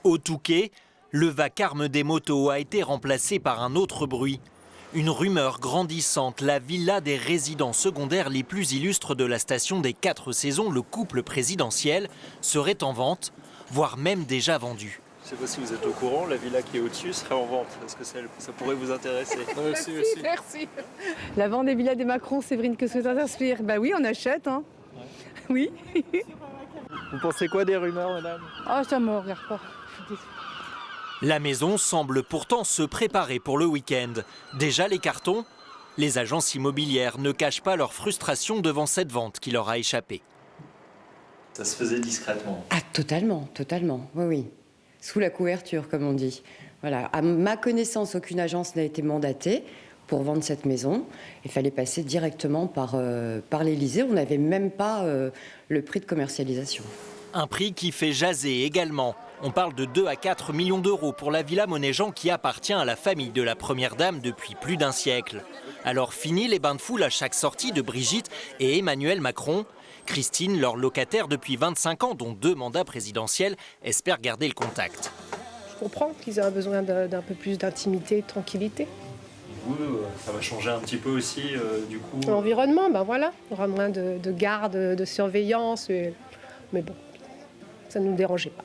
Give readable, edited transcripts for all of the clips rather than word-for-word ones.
Au Touquet, le vacarme des motos a été remplacé par un autre bruit. Une rumeur grandissante, la villa des résidents secondaires les plus illustres de la station des 4 saisons, le couple présidentiel, serait en vente, voire même déjà vendue. Je ne sais pas si vous êtes au courant, la villa qui est au-dessus serait en vente. Est-ce que ça pourrait vous intéresser? Merci. La vente des villas des Macron, Séverine, que ça t'inspire? Bah oui, on achète, hein. Ouais. Oui. Vous pensez quoi des rumeurs, madame? Oh, ça me regarde pas. La maison semble pourtant se préparer pour le week-end. Déjà les cartons? Les agences immobilières ne cachent pas leur frustration devant cette vente qui leur a échappé. Ça se faisait discrètement? Ah, totalement, totalement, oui. Sous la couverture, comme on dit. Voilà. À ma connaissance, aucune agence n'a été mandatée pour vendre cette maison. Il fallait passer directement par l'Élysée. On n'avait même pas le prix de commercialisation. Un prix qui fait jaser également. On parle de 2 à 4 millions d'euros pour la villa Monéjean qui appartient à la famille de la première dame depuis plus d'un siècle. Alors fini les bains de foule à chaque sortie de Brigitte et Emmanuel Macron. Christine, leur locataire depuis 25 ans, dont 2 mandats présidentiels, espère garder le contact. Je comprends qu'ils aient besoin d'un peu plus d'intimité, de tranquillité. Vous, ça va changer un petit peu aussi, du coup. L'environnement, ben voilà, il y aura moins de garde, de surveillance, mais bon, ça ne nous dérangeait pas.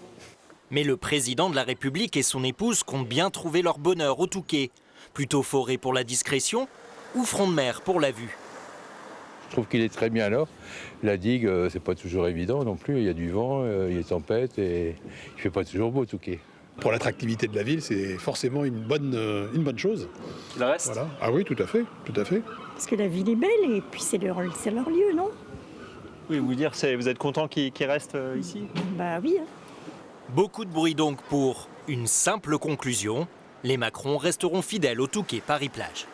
Mais le président de la République et son épouse comptent bien trouver leur bonheur au Touquet. Plutôt forêt pour la discrétion ou front de mer pour la vue? Je trouve qu'il est très bien là. La digue, c'est pas toujours évident non plus. Il y a du vent, il y a des tempêtes et il fait pas toujours beau, Touquet. Pour l'attractivité de la ville, c'est forcément une bonne chose. Il reste? Voilà. Ah oui, tout à fait, tout à fait. Parce que la ville est belle et puis c'est leur lieu, non? Oui, vous dire, vous êtes content qu'il reste ici? Bah oui. Hein. Beaucoup de bruit donc pour une simple conclusion. Les Macron resteront fidèles au Touquet Paris-Plage.